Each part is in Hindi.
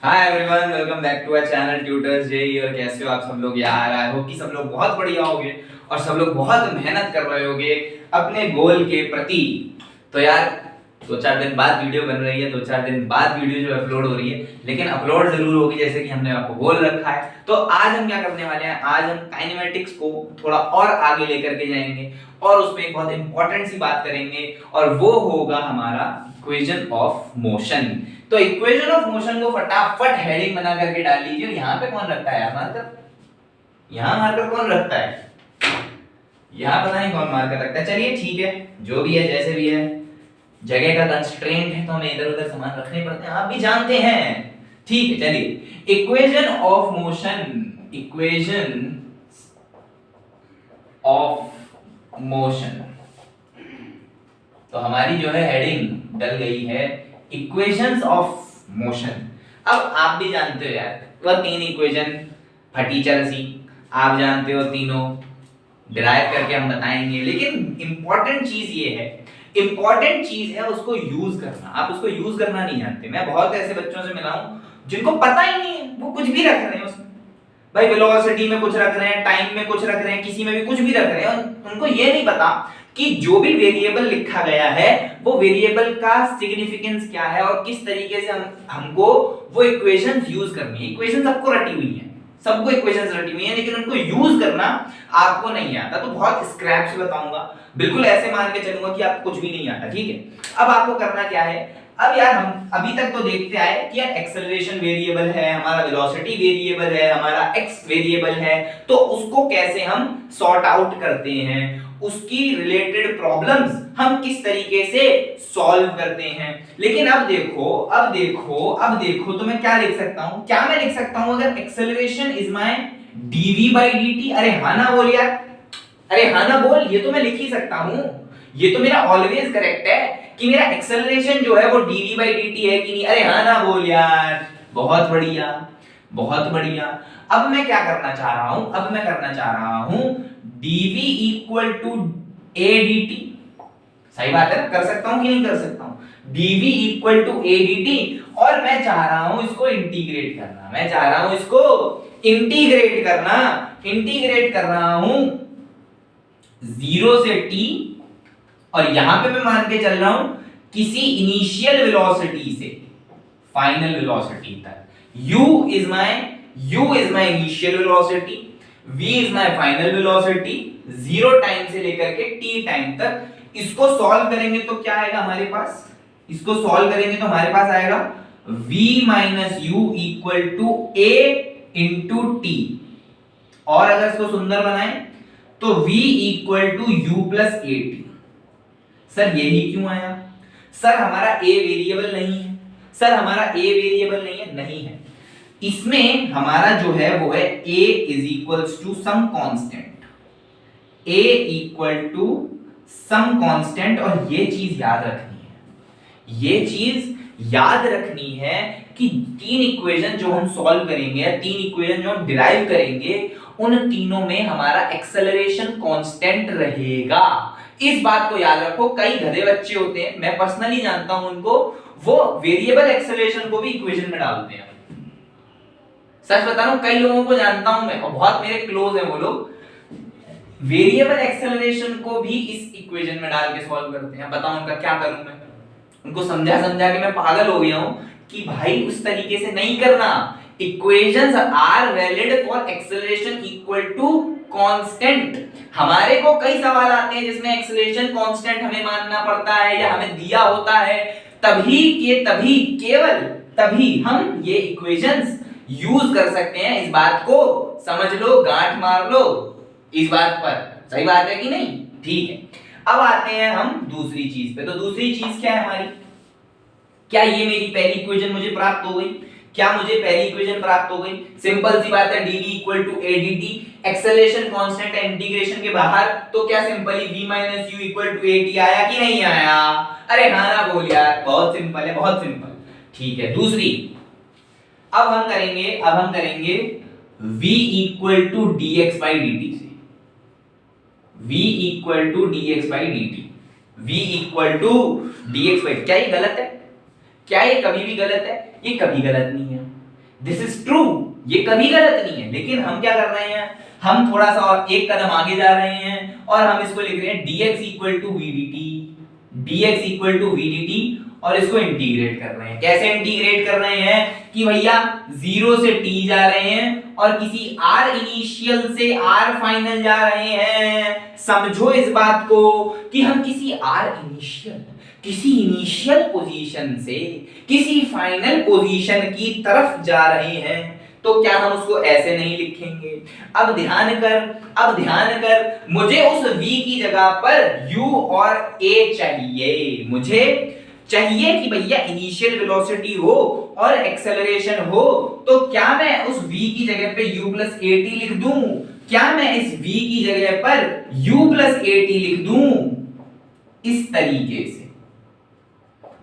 Hi everyone, welcome back to our channel tutors JEE. और कैसे हो आप सब लोग यार? आई होप कि सब लोग बहुत बढ़िया होगे और सब लोग बहुत मेहनत कर रहे होगे अपने गोल के प्रति। तो यार 2-4 दिन बाद वीडियो बन रही है, 2-4 दिन बाद वीडियो जो अपलोड हो रही है, लेकिन अपलोड जरूर होगी जैसे कि हमने आपको बोल रखा है। तो आज हम क्या करने वाले हैं, आज हम काइनेमेटिक्स को थोड़ा और आगे लेकर के जाएंगे और उसमें एक बहुत इंपॉर्टेंट सी बात करेंगे और वो होगा हमारा इक्वेशन ऑफ मोशन। तो इक्वेशन ऑफ मोशन को फटाफट हेडिंग बना करके डाल लीजिए। यहाँ पे कौन रखता है यार मार्कर? यहाँ मार्कर कौन रखता है? यहाँ पता नहीं कौन मार्कर रखता है। चलिए ठीक है, जो भी है जैसे भी है, जगह का कंस्ट्रेंट है तो हमें इधर उधर सामान रखने पड़ते हैं, आप भी जानते हैं। ठीक है, चलिए equation of motion, equation of motion. तो हमारी जो है हेडिंग डल गई है इक्वेशंस ऑफ मोशन। अब आप भी जानते हो यार, वह तीन इक्वेशन फटीचर सी आप जानते हो, तीनों डिराइव करके हम बताएंगे। लेकिन इंपॉर्टेंट चीज ये है, इंपॉर्टेंट चीज है उसको यूज करना। आप उसको यूज करना नहीं जानते। मैं बहुत ऐसे बच्चों से मिला हूं जिनको पता ही नहीं है, वो कुछ भी रख रहे हैं उसमें। भाई वेलोसिटी में कुछ रख रहे हैं, टाइम में कुछ रख रहे हैं, किसी में भी कुछ भी रख रहे हैं, उनको ये नहीं पता कि जो भी वेरिएबल लिखा गया है वो वेरिएबल का सिग्निफिकेंस क्या है और किस तरीके से हमको वो इक्वेशंस यूज करनी है। इक्वेशन सबको रटी हुई है, सबको इक्वेशंस रटी हुई है, लेकिन उनको यूज करना आपको नहीं आता। तो बहुत स्क्रैच से बताऊंगा, बिल्कुल ऐसे मान के चलूंगा कि आपको कुछ भी नहीं आता। ठीक है, अब आपको करना क्या है, अब यार हम अभी तक तो देखते आए कि यार एक्सेलरेशन वेरिएबल है, हमारा वेलोसिटी वेरिएबल है, हमारा एक्स वेरिएबल है, तो उसको कैसे हम सॉर्ट आउट करते हैं, उसकी रिलेटेड प्रॉब्लम्स हम किस तरीके से सॉल्व करते हैं। लेकिन अब देखो, अब देखो, अब देखो, तो मैं क्या लिख सकता हूं, क्या मैं लिख सकता हूं, अगर एक्सेलरेशन इज माय dv/dt। अरे हाँ ना बोल यार, अरे हाँ ना बोल, ये तो मैं लिख ही सकता हूं। ये तो मेरा ऑलवेज करेक्ट है कि मेरा एक्सेलरेशन जो है वो dv/dt है कि नहीं। अरे हाँ ना बोल यार, बहुत बढ़िया, बहुत बढ़िया। अब मैं क्या करना चाह रहा हूं, अब मैं करना चाह रहा हूं dv equal to a dt। सही बात है ना, कर सकता हूं कि नहीं कर सकता हूं? dv equal to a dt, और मैं चाह रहा हूं इसको इंटीग्रेट करना, मैं चाह रहा हूं इसको इंटीग्रेट करना, इंटीग्रेट कर रहा हूं 0 से t, और यहां पे मैं मान के चल रहा हूं किसी इनिशियल वेलोसिटी से फाइनल वेलोसिटी तक। u is my initial velocity, v is my final velocity, 0 time से लेकर के t टाइम तक। इसको सॉल्व करेंगे तो क्या आएगा हमारे पास, इसको सॉल्व करेंगे तो हमारे पास आएगा v minus u equal to a into t। और अगर इसको सुंदर बनाएं तो v equal to u plus a t। Sir यही क्यों आया? सर हमारा a वेरिएबल नहीं है, सर हमारा a वेरिएबल नहीं है, नहीं है। इसमें हमारा जो है वो है a is equals to some constant, a equal to some constant. और ये चीज याद रखनी है, ये चीज याद रखनी है कि तीन इक्वेशन जो हम सॉल्व करेंगे, तीन इक्वेशन जो हम डिराइव करेंगे, उन तीनों में हमारा एक्सेलरेशन कांस्टेंट रहेगा। इस बात को याद रखो। कई गधे बच्चे होते हैं, मैं पर्सनली जानता हूं उनको, वो वेरिएबल एक्सेलरेशन को भी इक्वेशन में डालते हैं। सच बता रहा हूं, कई लोगों को जानता हूं मैं और बहुत मेरे क्लोज हैं वो लोग, वेरिएबल एक्सेलरेशन को भी इस इक्वेशन में डाल के सॉल्व करते हैं। बताओ उनका क्या करूं मैं? उनको समझा समझा के मैं पागल हो गया हूं कि भाई उस तरीके से नहीं करना। Equations are valid for acceleration equal to constant. हमारे को कई सवाल आते हैं जिसमें एक्सेलरेशन कांस्टेंट हमें मानना पड़ता है या हमें दिया होता है, तभी के तभी, केवल तभी हम ये इक्वेशंस यूज कर सकते हैं। इस बात को समझ लो, गांठ मार लो इस बात पर। सही बात है कि नहीं? ठीक है, अब आते हैं हम दूसरी चीज पे। तो दूसरी चीज क्या है हमारी? क्या ये मेरी पहली इक्वेशन मुझे प्राप्त हो गई? क्या मुझे पहली इक्वेशन प्राप्त हो गई? सिंपल सी बात है, dv equal to a dt। Acceleration constant है इंटीग्रेशन के बाहर, तो क्या simply v minus u equal to a t आया कि नहीं आया? अरे हाँ ना बोल यार, बहुत सिंपल है, बहुत सिंपल। ठीक है, दूसरी अब हम करेंगे v equal to dx by dt से। v equal to dx by dt, v equal to dx by, क्या ये गलत है? क्या ये कभी भी गलत है? ये कभी गलत नहीं है। दिस इज ट्रू, ये कभी गलत नहीं है, लेकिन हम क्या कर रहे हैं, हम थोड़ा सा और एक कदम आगे जा रहे हैं और हम इसको लिख रहे हैं dx equal to vdt, dx equal to vdt, और इसको इंटीग्रेट कर रहे हैं। कैसे इंटीग्रेट कर रहे हैं कि भैया 0 से t जा रहे हैं और किसी r इनिशियल से r फाइनल जा रहे हैं। समझो इस बात को कि हम किसी इनिशियल पोजीशन से किसी फाइनल पोजीशन की तरफ जा रहे हैं, तो क्या हम उसको ऐसे नहीं लिखेंगे? अब ध्यान कर, मुझे उस v की जगह पर u और a चाहिए। मुझे चाहिए कि भैया इनिशियल वेलोसिटी हो और एक्सेलरेशन हो, तो क्या मैं उस v की जगह पे u प्लस at लिख दूं? क्या मैं इस v की जगह पर u प्लस at लिख दूं इस तरीके से?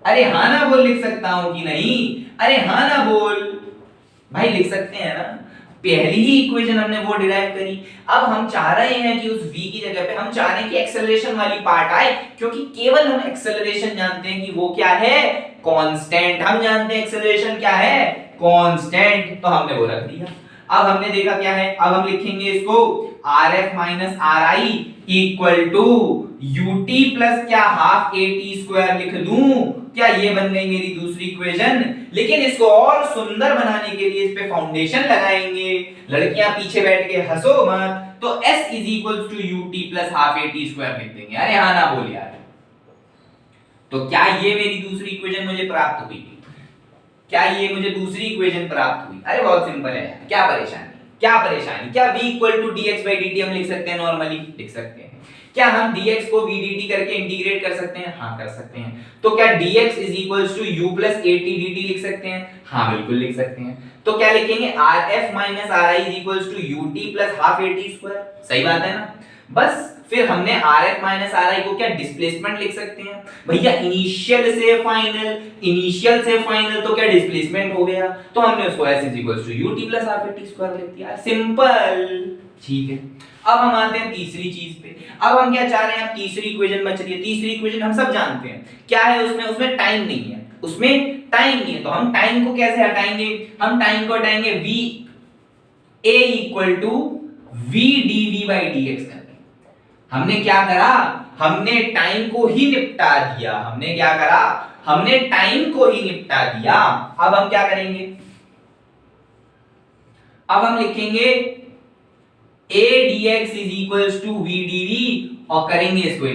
अरे हाँ ना बोल, लिख सकता हूं कि नहीं? अरे हाँ ना बोल भाई, लिख सकते हैं ना। पहली ही इक्वेशन हमने वो डिराइव करी। अब हम चाह रहे हैं कि उस v की जगह पे हम चाह रहे हैं कि एक्सेलरेशन वाली पार्ट आए, क्योंकि केवल हम एक्सेलरेशन जानते हैं कि वो क्या है, कांस्टेंट। हम जानते हैं एक्सेलरेशन क्या है, कांस्टेंट, तो हमने वो रख दिया। अब हमने देखा क्या है, अब हम लिखेंगे इसको rf minus ri equal to ut plus क्या हाफ at स्क्वायर लिख दूं। क्या ये बन गई मेरी दूसरी इक्वेशन? लेकिन इसको और सुंदर बनाने के लिए इस पे फाउंडेशन लगाएंगे। लड़कियां पीछे बैठ के हंसो मत, तो s is equal to ut plus half at square लिख देंगे। अरे हाँ ना बोल यार। तो क्या ये मेरी दूसरी इक्वेशन मुझे प्राप्त हुई? क्या ये मुझे दूसरी इक्वेशन प्राप्त हुई? अरे बहुत सिंपल है, क्या परेशानी? क्या v equal to dx by dt हम लिख सकते हैं, नॉर्मली लिख सकते हैं। क्या हम dx को vdt करके इंटीग्रेट कर सकते हैं? हाँ कर सकते हैं। तो क्या dx is equals to u plus at dt लिख सकते हैं? हाँ बिल्कुल लिख सकते हैं। तो क्या लिखेंगे, rf minus ri is equals to ut plus half at square. सही बात है ना? बस फिर हमने rf माइनस ri को क्या डिस्प्लेसमेंट लिख सकते हैं भैया, इनिशियल से फाइनल तो क्या डिस्प्लेसमेंट हो गया, तो हमने उसको s is equals to ut plus half at square लिख दिया। सिंपल, ठीक है। अब हम आते हैं तीसरी चीज पे। अब हम क्या चाह रहे हैं, अब तीसरी इक्वेशन बच रही है। तीसरी इक्वेशन हम सब जानते हैं क्या है, उसमें टाइम नहीं है, तो हम टाइम को कैसे हटाएंगे? हम टाइम को हटाएंगे v a equal to v dv by dx करके। हमने क्या करा, हमने टाइम को ही निपटा दिया। हमने टाइम को ही निपटा दिया। अब हम क्या करेंगे, अब हम लिखेंगे a dx is equals to v dv और करेंगे इसको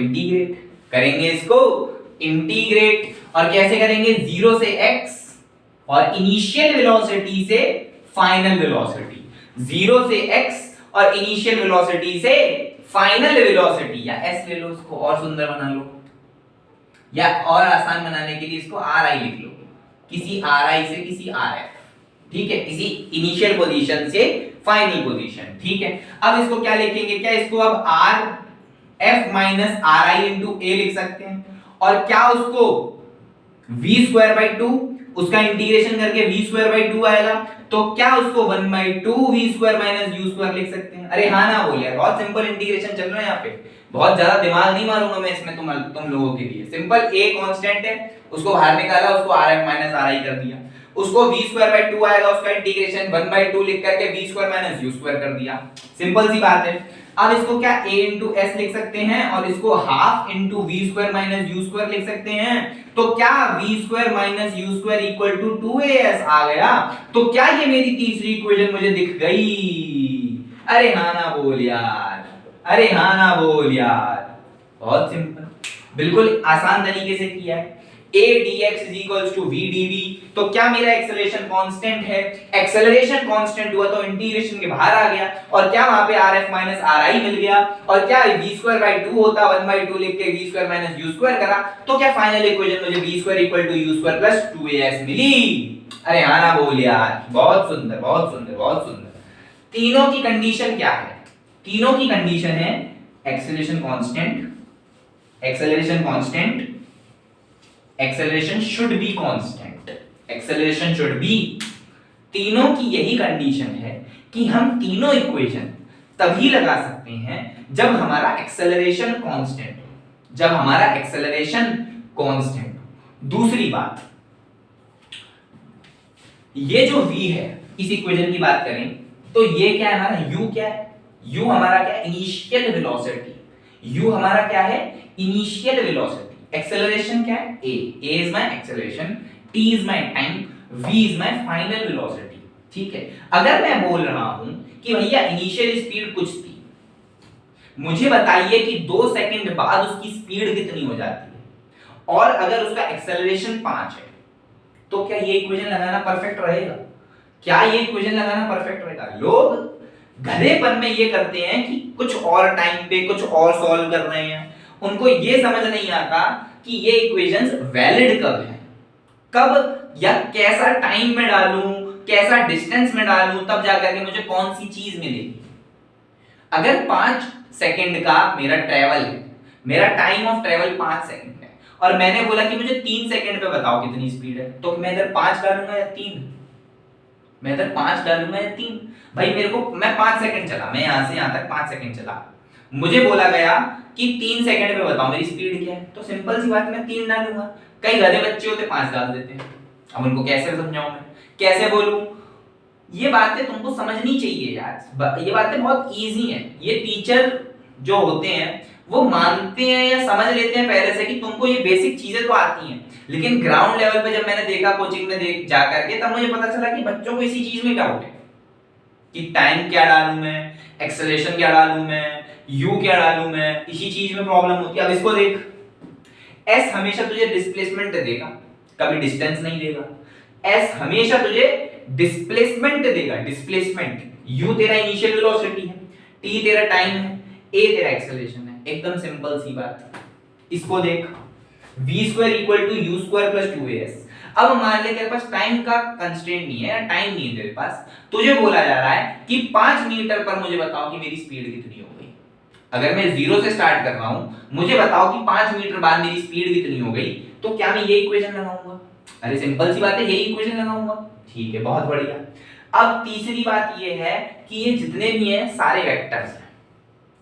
इंटीग्रेट। और कैसे करेंगे, 0 से x और इनिशियल वेलोसिटी से फाइनल वेलोसिटी, 0 से x और इनिशियल वेलोसिटी से फाइनल वेलोसिटी, या s ले लो, इसको और सुंदर बना लो, या और आसान बनाने के लिए इसको ri लिख लो, किसी ri से किसी rf, ठीक है, किसी इनिशियल पोजीशन से फाइनल पोजीशन, ठीक है। अब इसको क्या लिखेंगे, क्या इसको अब rf minus ri into a लिख सकते हैं, और क्या उसको v स्क्वायर बाई 2, उसका इंटीग्रेशन करके v स्क्वायर बाई 2 आएगा, तो क्या उसको 1 by 2 v square minus u square लिख सकते हैं। अरे हाँ ना बोल यार, बहुत सिंपल इंटीग्रेशन चल रहा है यहाँ पे, बहुत ज्यादा दिमाग नहीं मारूंगा मैं इसमें तुम लोगों के लिए। सिंपल, a कांस्टेंट है, उसको बाहर निकाला, उसको rf माइनस ri कर दिया, उसको v स्क्वायर बाई 2 आएगा, उसका इंटीग्रेशन 1 बाई 2 लिख करके v square minus u square कर दिया। सिंपल सी बात है। अब इसको क्या a इंटू s लिख सकते हैं, और इसको half into v square minus u square लिख सकते हैं। तो क्या v square minus u square equal to 2as आ गया। तो क्या ये मेरी तीसरी इक्वेशन मुझे दिख गई? अरे हाँ ना बोल यार, बहुत सिंपल, बिल्कुल आसान तरीके से किया है। a dx is equals to v dv, तो क्या मेरा एक्सेलरेशन कांस्टेंट है, एक्सेलरेशन कांस्टेंट हुआ तो इंटीग्रेशन के बाहर आ गया, और क्या वहां पे rf माइनस ri मिल गया, और क्या v स्क्वायर बाई 2 होता, 1 बाई 2 लिख के v square minus u square करा, तो क्या फाइनल इक्वेशन मुझे v square equal to u square plus 2as मिली। अरे हाँ ना बोल यार, बहुत सुंदर। तीनों की कंडीशन क्या है? तीनों की कंडीशन है acceleration constant, acceleration should be constant, acceleration should be. तीनों की यही कंडीशन है कि हम तीनों इक्वेशन तभी लगा सकते हैं जब हमारा एक्सेलरेशन कांस्टेंट, दूसरी बात, ये जो v है इस इक्वेशन की बात करें तो ये क्या है हमारा u, क्या है u हमारा क्या है इनिशियल वेलोसिटी, u हमारा क्या है इनिशियल वेलोसिटी, एक्सेलरेशन क्या है a is my acceleration, t is my time, v is my final velocity. ठीक है, अगर मैं बोल रहा हूं कि भैया इनिशियल स्पीड कुछ थी, मुझे बताइए कि 2 सेकंड बाद उसकी स्पीड कितनी हो जाती है, और अगर उसका एक्सेलरेशन 5 है, तो क्या ये इक्वेशन लगाना परफेक्ट रहेगा? क्या ये इक्वेशन लगाना परफेक्ट रहेगा? लोग गधेपन में ये करते हैं कि कुछ और टाइम पे कुछ और सॉल्व कर रहे हैं, उनको ये समझ नहीं आता कि ये इक्वेशंस वैलिड कब है, कब या कैसा टाइम में डालूं, कैसा डिस्टेंस में डालूं, तब जाकर के मुझे कौन सी चीज मिलेगी। अगर 5 सेकंड का मेरा ट्रेवल है, मेरा टाइम ऑफ ट्रेवल 5 सेकंड है, और मैंने बोला कि मुझे 3 सेकंड पे बताओ कितनी स्पीड है, तो मैं इधर 5 डालूंगा या 3? मैं इधर 5 डालूंगा या 3? भाई मेरे को, मैं 5 सेकंड चला, मैं यहां से यहां तक 5 सेकंड चला, मुझे बोला गया कि 3 सेकंड पे बताओ मेरी स्पीड क्या है, तो सिंपल सी बात, मैं 3 डालूंगा। कई गधे बच्चे होते 5 डाल देते हैं। अब उनको कैसे समझाऊं मैं, कैसे बोलूं? ये बातें तुमको समझनी चाहिए यार, ये बातें बहुत इजी हैं। ये टीचर जो होते हैं वो मानते हैं या समझ लेते हैं पहले से कि तुमको ये बेसिक चीजें तो आती हैं, लेकिन ग्राउंड लेवल पे जब मैंने देखा कोचिंग में देख जा करके, तब मुझे पता चला कि बच्चों को इसी चीज में डाउट है कि टाइम क्या डालूं मैं, एक्सेलरेशन क्या डालूं मैं, u क्या डालूं मैं, इसी चीज में प्रॉब्लम होती है। अब इसको देख, s हमेशा तुझे डिस्प्लेसमेंट देगा, कभी डिस्टेंस नहीं देगा। s हमेशा तुझे डिस्प्लेसमेंट देगा, डिस्प्लेसमेंट। u तेरा इनिशियल वेलोसिटी है, t तेरा टाइम है, a तेरा एक्सेलरेशन है। एकदम सिंपल सी बात। इसको देख, v² = u² + 2as। अब मान ले तेरे पास टाइम का कंस्ट्रेंट नहीं है, टाइम नहीं है तेरे पास, तुझे बोला जा रहा है कि 5 मीटर पर मुझे बताओ कि मेरी स्पीड कितनी हो गई। अगर मैं 0 से स्टार्ट कर रहा हूं, मुझे बताओ कि 5 मीटर बाद मेरी स्पीड कितनी हो गई, तो क्या मैं ये इक्वेशन लगाऊंगा? अरे सिंपल सी बात है, यही इक्वेशन लगाऊंगा। ठीक है, बहुत बढ़िया। अब तीसरी बात ये है कि ये जितने भी हैं सारे वेक्टर्स हैं,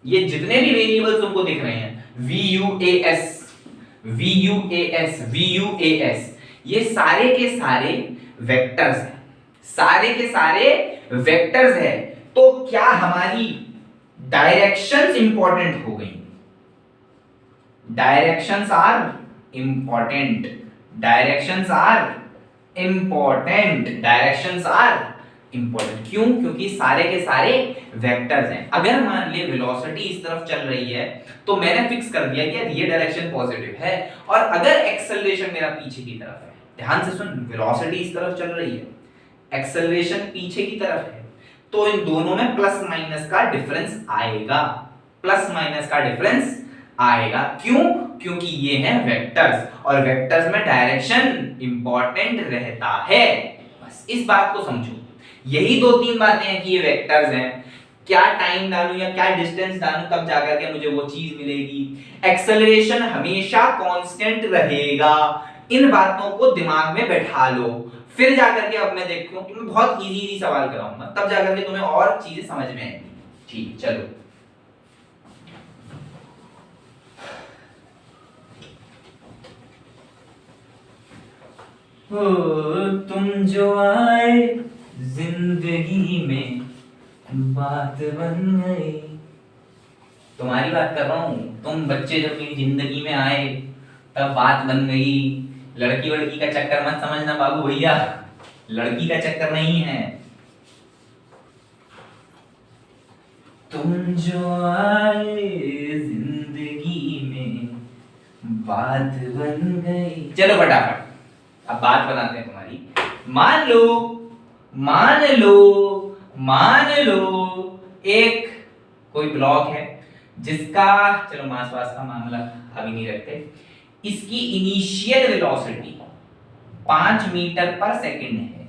ये जितने भी वेरिएबल्स तुमको दिख रहे हैं, VUAS, VUAS, ये सारे के सारे वेक्टर्स हैं, सारे के सारे वेक्टर्स हैं। तो क्या हमारी डायरेक्शंस इंपॉर्टेंट हो गई? Directions are important, directions are important, directions are important. क्यों? क्योंकि सारे के सारे वेक्टर्स हैं। अगर मान ले वेलोसिटी इस तरफ चल रही है, तो मैंने फिक्स कर दिया कि ये डायरेक्शन पॉजिटिव है, और अगर एक्सेलरेशन मेरा पीछे की तरफ है, ध्यान से सुन, वेलोसिटी इस तरफ चल रही है, एक्सेलरेशन पीछे की तरफ है, तो इन दोनों में प्लस माइनस का डिफरेंस आएगा, प्लस माइनस का डिफरेंस आएगा। क्यों? क्योंकि ये हैं वेक्टर्स, और वेक्टर्स में डायरेक्शन इंपॉर्टेंट रहता है। बस इस बात को समझो, यही 2-3 बातें हैं कि ये वेक्टर्स हैं, क्या टाइम डालूं या क्या डिस्टेंस डालूं, तब जाकर के मुझे वो चीज मिलेगी। एक्सेलरेशन हमेशा कांस्टेंट रहेगा, इन बातों को दिमाग में बैठा लो, फिर जाकर के अब मैं देखूं कि मैं बहुत इजी सवाल कराऊंगा, तब जाकर के तुम्हें और चीजें समझ में आएंगी। ठीक, चलो तुम जो आए जिंदगी में बात बन गई। तुम्हारी बात कर रहा हूं, तुम बच्चे जब मेरी जिंदगी में आए तब बात बन गई। लड़की वड़की का चक्कर मत समझना बाबू भैया, लड़की का चक्कर नहीं है। तुम जो आए जिंदगी में बात बन गई। चलो फटाफट अब बात बनाते हैं तुम्हारी। मान लो एक कोई ब्लॉक है जिसका, चलो मास वास का मामला अभी नहीं रखते, इसकी इनिशियल वेलोसिटी 5 मीटर पर सेकंड है,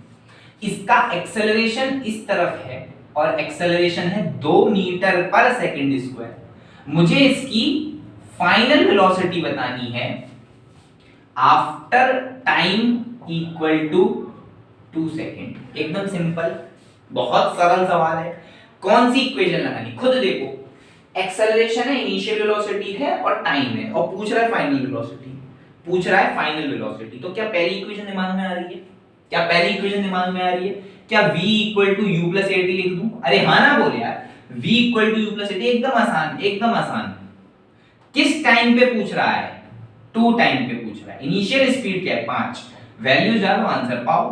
इसका एक्सेलरेशन इस तरफ है और एक्सेलरेशन है 2 मीटर पर सेकंड स्क्वायर। मुझे इसकी फाइनल वेलोसिटी बतानी है after time equal to 2 second. एकदम सिंपल, बहुत सरल सवाल है। कौन सी इक्वेशन लगानी, खुद देखो, एक्सेलरेशन है, इनिशियल वेलोसिटी है और टाइम है, और पूछ रहा है फाइनल वेलोसिटी, पूछ रहा है फाइनल वेलोसिटी। तो क्या पहली इक्वेशन दिमाग में आ रही है? क्या पहली इक्वेशन दिमाग में आ रही है? क्या v equal to u plus a t लिख दूं? अरे हाँ ना बोले यार, v equal to u plus a t, एकदम आसान, एकदम आसान। किस टाइम पे पूछ रहा है? 2 टाइम पे पूछ रहा है। इनिशियल स्पीड क्या है? 5। वैल्यू डालो, आंसर पाओ।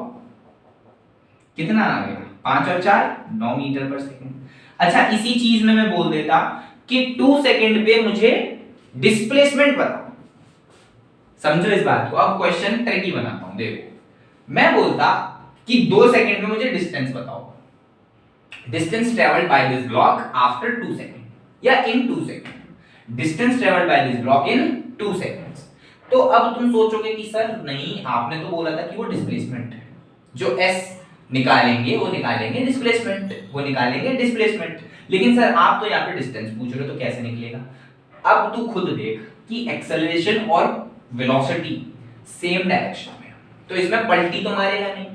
कितना आ गया? 5 और 4 9 मीटर पर सेकंड। अच्छा, इसी चीज में मैं बोल देता कि 2 सेकंड पे मुझे डिस्प्लेसमेंट बताओ। समझो इस बात को। अब क्वेश्चन ट्रिकी बनाता हूं, देखो। मैं बोलता कि 2 सेकंड में मुझे डिस्टेंस बताओ, distance travelled by this block after 2 second या इन 2 second, distance travelled by this block in 2 seconds. तो अब तुम सोचोगे कि सर नहीं, आपने तो बोला था कि वो डिस्प्लेसमेंट है, जो s निकालेंगे वो निकालेंगे डिस्प्लेसमेंट, वो निकालेंगे डिस्प्लेसमेंट। लेकिन सर आप तो यहाँ पे डिस्टेंस पूछ रहे हो, तो कैसे निकलेगा? अब तू खुद देख कि एक्सेलरेशन और वेलोसिटी सेम डायरेक्शन में, तो इसमें पलटी तो मारेगा नहीं,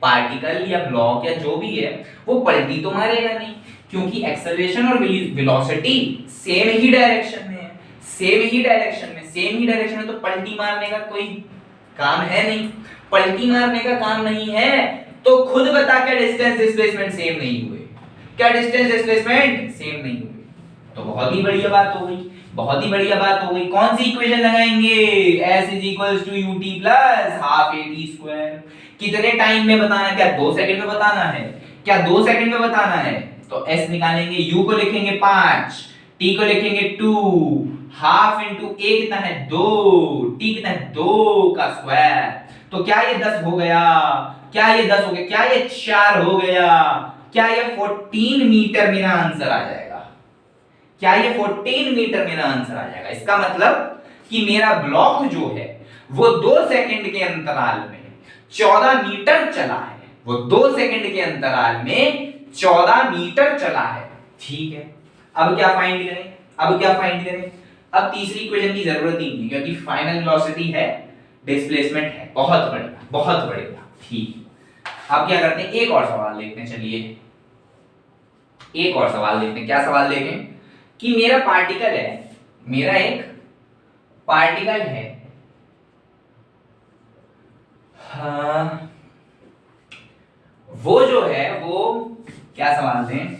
पार्टिकल या ब्लॉक या जो भी है वो पलटी तो मारेगा नहीं, क्योंकि एक्सेलरेशन और वेलोसिटी सेम ही डायरेक्शन में है, सेम ही डायरेक्शन में, सेम ही डायरेक्शन में, तो पलटी मारने का कोई काम है नहीं। पलटी मारने का काम नहीं है तो खुद बता, क्या डिस्टेंस डिस्प्लेसमेंट सेम नहीं हुए? क्या डिस्टेंस डिस्प्लेसमेंट सेम नहीं हुए? तो बहुत ही बढ़िया बात हो गई, बहुत ही बढ़िया बात हो गई। कौन सी इक्वेशन लगाएंगे? s is equals to ut plus half at square. कितने टाइम में बताना है? क्या 2 सेकंड में बताना है? क्या 2 सेकंड में बताना है? तो s निकालेंगे, u को लिखेंगे 5, t को लिखेंगे 2, हाफ इनटू a कितना है? 2, t कितना है? 2 का स्क्वायर। तो क्या ये 10 हो गया? क्या ये 10 हो गया? क्या ये 4 हो गया? क्या ये 14 मीटर मेरा आंसर आ जाएगा? क्या ये 14 मीटर मेरा आंसर आ जाएगा? इसका मतलब कि मेरा ब्लॉक जो है वो 2 सेकंड के अंतराल में 14 मीटर चला है, वो 2 सेकंड के अंतराल में 14 मीटर चला है। ठीक है, अब क्या फाइंड करें? अब क्या फाइंड करें? अब तीसरी इक्वेशन की जरूरत ही नहीं, क्योंकि फाइनल वेलोसिटी है, डिस्प्लेसमेंट है। बहुत बढ़िया, बहुत बढ़िया। ठीक, अब क्या करते हैं? एक और सवाल देखते हैं। चलिए एक और सवाल देखते हैं। क्या सवाल देखें? कि मेरा पार्टिकल है, मेरा एक पार्टिकल है, हाँ, वो जो है वो क्या सवाल दें?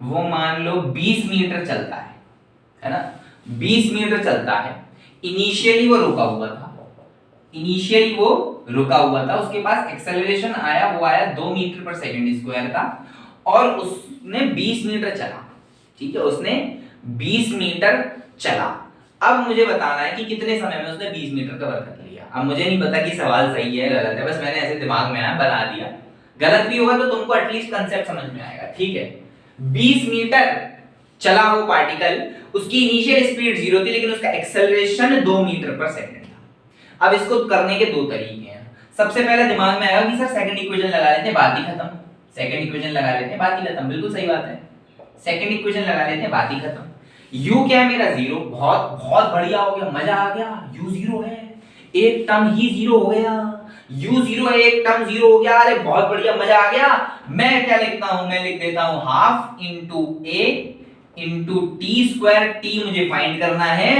वो मान लो 20 मीटर चलता है ना? 20 मीटर चलता है। इनिशियली वो रुका हुआ था, इनिशियली वो रुका हुआ था, उसके पास एक्सेलरेशन आया, वो आया 2 मीटर पर सेकंड स्क्वायर का, और उसने 20 मीटर चला। ठीक है, उसने 20 मीटर चला। अब मुझे बताना है कि कितने समय में उसने 20 मीटर कवर कर लिया। अब मुझे नहीं पता कि सवाल सही है गलत है, बस मैंने ऐसे दिमाग में आया बना दिया। गलत भी होगा तो तुमको एटलीस्ट कांसेप्ट समझ में आएगा। ठीक है, 20 मीटर चला वो पार्टिकल, उसकी इनिशियल स्पीड 0 थी, लेकिन उसका एक्सेलरेशन 2 मीटर पर सेकंड था। अब इसको करने के 2 तरीके हैं। सबसे पहले दिमाग में आएगा कि सर सेकंड इक्वेशन लगा लेते हैं, बात ही खत्म। सेकंड इक्वेशन लगा लेते हैं, बात ही खत्म। बिल्कुल सही बात है, सेकंड इक्वेशन लगा लेते हैं, बात ही खत्म। u क्या है मेरा? 0। बहुत बहुत बढ़िया हो गया, मजा आ गया। u 0 है, एक टर्म ही 0 हो गया। u 0 है, एक टर्म 0 हो गया। अरे बहुत बढ़िया, मजा आ गया। मैं क्या लिखता हूं? मैं लिख देता हूं half into a into T square. t मुझे फाइंड करना है,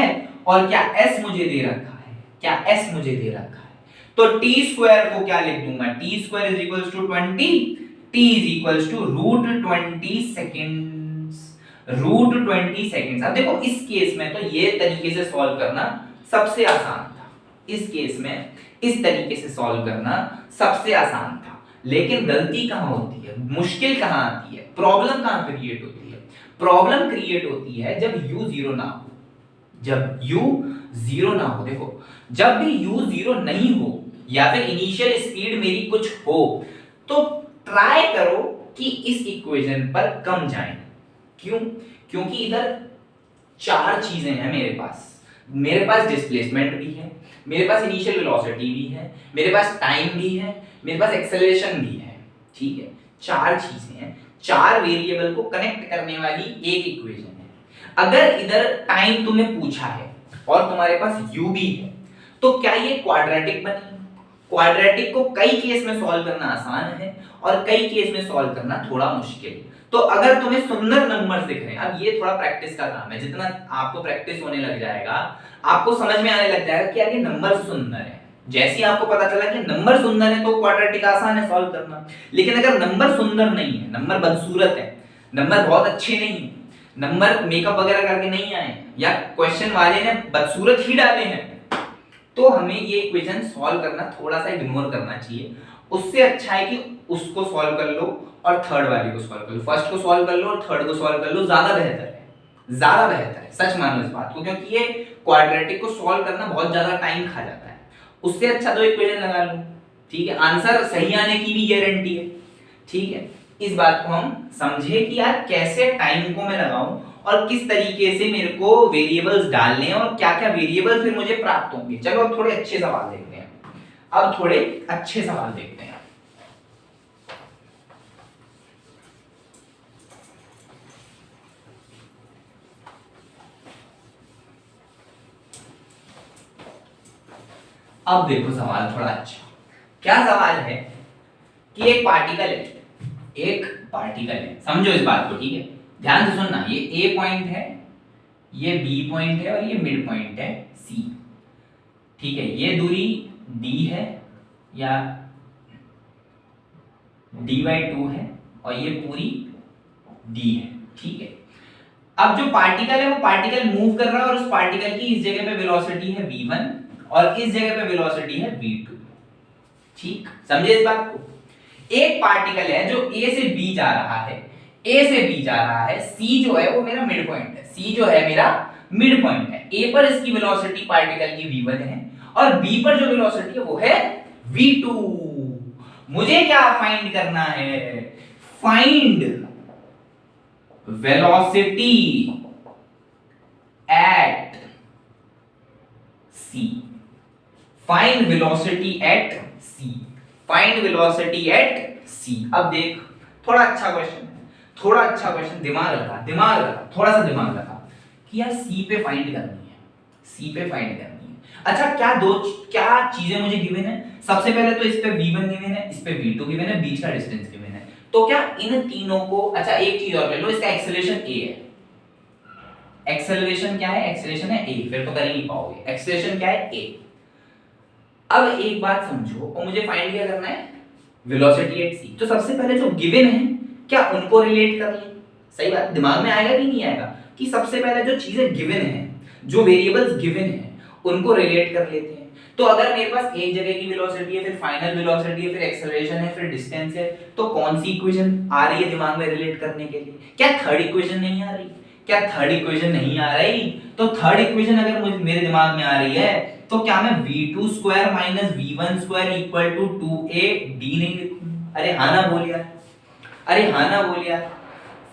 और क्या s मुझे दे रखा है? क्या s मुझे दे रखा है? तो t स्क्वायर को क्या लिख दूंगा? t square is equals to 20, t is equals to root 20 seconds, root 20 seconds. अब देखो इस केस में तो ये तरीके से सॉल्व करना सबसे आसान था, इस केस में इस तरीके से सॉल्व करना सबसे आसान था। लेकिन गलती कहां होती है, मुश्किल कहां आती है, प्रॉब्लम कहां क्रिएट होती है? प्रॉब्लम क्रिएट होती है जब u 0 ना हो, जब u 0 ना हो। देखो जब भी u 0 नहीं हो या फिर इनिशियल स्पीड मेरी कुछ हो, तो ट्राई करो कि इस इक्वेशन पर कम जाएं। क्यों? क्योंकि इधर 4 चीजें हैं मेरे पास। मेरे पास डिस्प्लेसमेंट भी है, मेरे पास इनिशियल वेलोसिटी भी है, मेरे पास टाइम भी है, मेरे पास एक्सेलरेशन भी है। ठीक है, 4 चीजें हैं, 4 वेरिएबल को कनेक्ट करने वाली एक इक्वेशन है। अगर इधर टाइम तुम्हें पूछा है और तुम्हारे पास u भी है, तो क्या ये क्वाड्रेटिक बनी? क्वाड्रेटिक को कई केस में सॉल्व करना आसान है और कई केस में सॉल्व करना थोड़ा मुश्किल। तो अगर तुम्हें सुंदर नंबर्स दिख रहे हैं, अब ये थोड़ा प्रैक्टिस का काम है, जितना आपको प्रैक्टिस होने लग जाएगा आपको समझ में आने लग जाएगा कि यार ये नंबर सुंदर है। जैसे ही आपको पता चला कि नंबर सुंदर है तो क्वाड्रेटिक आसान है सॉल्व करना। लेकिन अगर नंबर सुंदर नहीं है, नंबर बदसूरत है, नंबर बहुत अच्छे नहीं है, नंबर मेकअप वगैरह करके नहीं आए, या क्वेश्चन वाले ने बदसूरत ही डाले हैं, तो हमें ये इक्वेशन सॉल्व करना थोड़ा सा इग्नोर करना चाहिए। उससे अच्छा है कि उसको सॉल्व कर लो और थर्ड वाली को सॉल्व कर लो, फर्स्ट को सॉल्व कर लो और थर्ड को सॉल्व कर लो, ज्यादा बेहतर है, ज्यादा बेहतर है, सच मान लो इस बात को, क्योंकि ये क्वाड्रेटिक को सॉल्व करना बहुत ज्यादा टाइम खा जाता है। उससे अच्छा दो इक्वेशन लगा लो, ठीक है, आंसर सही आने की भी गारंटी है, ठीक है। इस बात को हम समझे कि यार कैसे टाइम को मैं लगाऊं और किस तरीके से मेरे को वेरिएबल्स डालने हैं और क्या क्या वेरिएबल फिर मुझे प्राप्त होंगे। चलो अब थोड़े अच्छे सवाल देखते हैं, अब थोड़े अच्छे सवाल देखते हैं। अब देखो सवाल थोड़ा अच्छा, क्या सवाल है कि एक पार्टिकल है, एक पार्टिकल है, समझो इस बात को, ठीक है, ध्यान से सुनना, ये ए पॉइंट है, ये बी पॉइंट है और ये मिड पॉइंट है सी, ठीक है, ये दूरी डी है या d/2 है और ये पूरी डी है, ठीक है। अब जो पार्टिकल है वो पार्टिकल मूव कर रहा है और उस पार्टिकल की इस जगह पे वेलोसिटी है v1 और इस जगह पे वेलोसिटी है v2, ठीक, समझे इस बात को। एक पार्टिकल है जो a से b जा रहा है, a से b जा रहा है, c जो है वो मेरा मिड पॉइंट है, c जो है मेरा मिड पॉइंट है, a पर इसकी वेलोसिटी पार्टिकल की v1 है और b पर जो वेलोसिटी है वो है v2। मुझे क्या फाइंड करना है, find velocity at c, find velocity at c, find velocity at c। अब देख, थोड़ा अच्छा क्वेश्चन है, थोड़ा अच्छा क्वेश्चन, दिमाग लगा, दिमाग लगा, थोड़ा सा दिमाग लगा कि यार c पे फाइंड करनी है, c पे फाइंड करनी है। अच्छा, क्या चीजें मुझे गिवन है, सबसे पहले तो इस पे v1 गिवन है, इस पे v2 गिवन है, बीच का डिस्टेंस गिवन है, तो क्या इन तीनों को, अच्छा एक चीज और ले लो, इसका एक्सेलरेशन a है, एक्सेलरेशन क्या है, एक्सेलरेशन है a, फिर तो कर ही नहीं पाओगे, एक्सेलरेशन क्या है a। अब एक बात समझो, और मुझे फाइंड क्या करना है, वेलोसिटी एट c। तो सबसे पहले जो गिवन है क्या उनको रिलेट कर ले, सही बात, दिमाग में आएगा कि नहीं आएगा कि सबसे पहले जो चीजें गिवन है, जो वेरिएबल्स गिवन है उनको रिलेट कर लेते हैं। तो अगर मेरे पास एक जगह की वेलोसिटी है, फिर फाइनल वेलोसिटी है, फिर एक्सेलरेशन है, फिर डिस्टेंस है, तो कौन सी इक्वेशन आ रही है दिमाग में रिलेट करने के लिए, क्या थर्ड इक्वेशन नहीं आ रही, क्या थर्ड इक्वेशन नहीं आ रही, तो थर्ड इक्वेशन अगर मुझे मेरे दिमाग में आ रही है तो क्या मैं v2 square minus v1 square equal to 2ad नहीं लिखूं? अरे हाँ ना बोल यार, अरे हाँ ना बोल यार,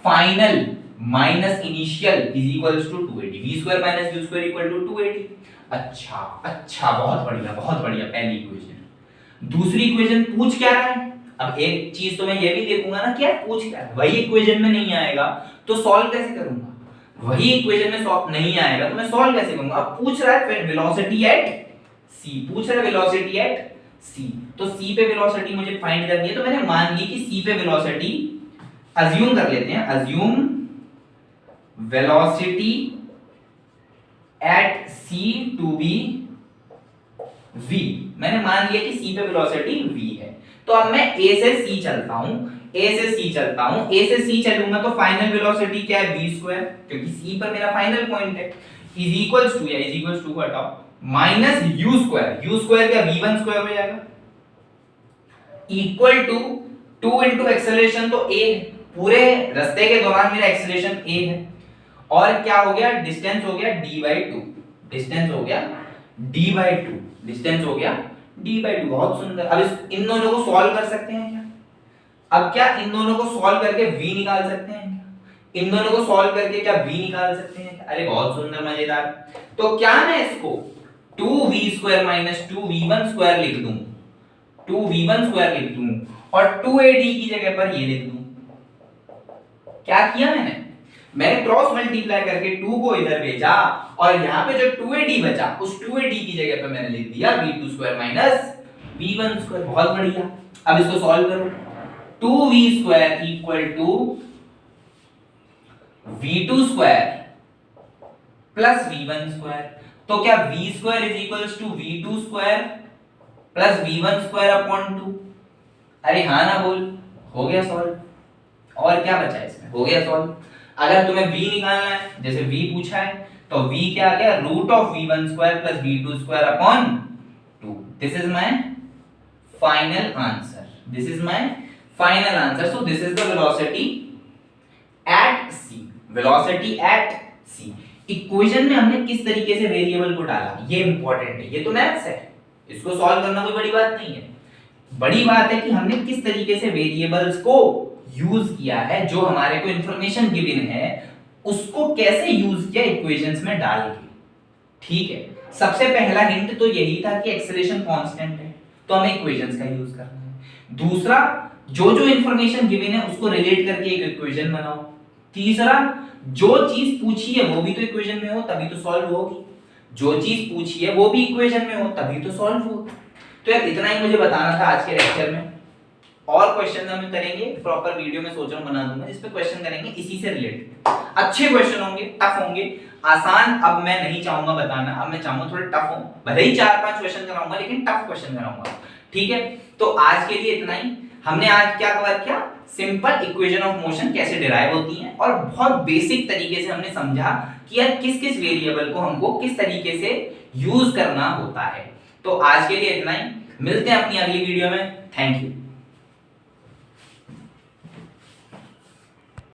final minus initial is equals to 2ad, v square minus u square equal to 2ad। अच्छा अच्छा, बहुत बढ़िया बहुत बढ़िया, पहली इक्वेशन। दूसरी इक्वेशन पूछ क्या रहा है, अब एक चीज तो मैं ये भी देखूंगा ना कि यार पूछ क्या है, वही इक्वेशन में नहीं आएगा तो सॉल्व कैसे करूंगा, वही इक्वेशन में सॉल्व नहीं आएगा तो मैं सॉल्व कैसे करूंगा। अब पूछ रहा है फिर वेलोसिटी एट c, पूछ रहा है वेलोसिटी एट c, तो c पे वेलोसिटी मुझे फाइंड करनी है, तो मैंने मान ली कि c पे वेलोसिटी, अज्यूम कर लेते हैं, assume velocity at c to be v, मैंने मान लिया कि c पे वेलोसिटी v है। तो अब मैं a से c चलता हूं, a से c चलता हूं, a से c चलूंगा तो फाइनल वेलोसिटी क्या है v स्क्वायर, क्योंकि c पर मेरा फाइनल पॉइंट है, इज इक्वल्स टू, या इज इक्वल्स टू को हटाओ, माइनस u स्क्वायर क्या v1 स्क्वायर हो जाएगा, इक्वल टू 2 इनटू एक्सेलरेशन तो a, पूरे रास्ते के दौरान मेरा एक्सेलरेशन a है, और क्या हो गया, डिस्टेंस हो गया d/2, डिस्टेंस हो गया d/2, डिस्टेंस हो गया d/2, बहुत सुंदर। अब इन दोनों को सॉल्व कर सकते हैं क्या, अब क्या इन दोनों को सॉल्व करके v निकाल सकते हैं क्या, इन दोनों को सॉल्व करके क्या v निकाल सकते हैं क्या, अरे बहुत सुंदर मजेदार। तो क्या मैं इसको 2v square minus 2v1 square लिख दूं, 2v1 स्क्वायर लिख दूं और 2ad की जगह पर ये लिख दूं। क्या किया मैंने क्रॉस मल्टीप्लाई करके 2 को इधर भेजा और यहाँ पे जो 2ad बचा उस 2ad की जगह पे मैंने लिख दिया v2 square minus v1 square, बहुत बढ़िया। अब इसको सॉल्व करो, 2v square equal to v2 square plus v1 square, तो क्या v square is equals to v2 square plus v1 square upon 2। अरे हाँ ना बोल, हो गया सॉल्व। और क्या बचा है इसमें, हो गया सॉल्व। अगर तुम्हें v निकालना है, जैसे v पूछा है, तो v क्या आ गया, root of v1 square plus v2 square upon 2। This is my final answer, this is my final answer. So this is the velocity at c, velocity at c। Equation में हमने किस तरीके से वेरिएबल को डाला, ये इंपॉर्टेंट है। ये तो मैथ्स है, इसको सॉल्व करना कोई बड़ी बात नहीं है। बड़ी बात है कि हमने किस तरीके से वेरिएबल्स को यूज किया है, जो हमारे को इंफॉर्मेशन गिवन है उसको कैसे यूज किया इक्वेशंस में डाल के। ठीक है, सबसे पहला हिंट तो यही था कि एक्सेलरेशन कांस्टेंट है, तो हमें इक्वेशंस का यूज करना है। दूसरा, जो जो इंफॉर्मेशन गिवन है उसको रिलेट करके एक इक्वेशन बनाओ। तीसरा, जो चीज पूछी है वो भी तो इक्वेशन में हो तभी तो सॉल्व होगी, जो चीज पूछी है वो भी इक्वेशन में हो तभी तो सॉल्व होगी। तो यार इतना ही मुझे बताना था आज के लेक्चर में। और क्वेश्चन हम करेंगे, प्रॉपर वीडियो में सोच रहा हूं बना दूंगा जिस पे क्वेश्चन करेंगे इसी से रिलेटेड। अच्छे क्वेश्चन होंगे, टफ होंगे, आसान अब मैं नहीं चाहूंगा बताना, अब मैं चाहूंगा थोड़े टफ हो। भले ही 4-5 क्वेश्चन कराऊंगा लेकिन टफ क्वेश्चन कराऊंगा। ठीक है, तो आज के लिए इतना ही। हमने आज क्या कवर किया, सिंपल इक्वेशन ऑफ मोशन कैसे डिराइव होती हैं, और बहुत बेसिक तरीके से हमने समझा कि यार किस किस वेरिएबल को हमको किस तरीके से यूज करना होता है। तो आज के लिए इतना ही, मिलते हैं अपनी अगली वीडियो में। Thank you.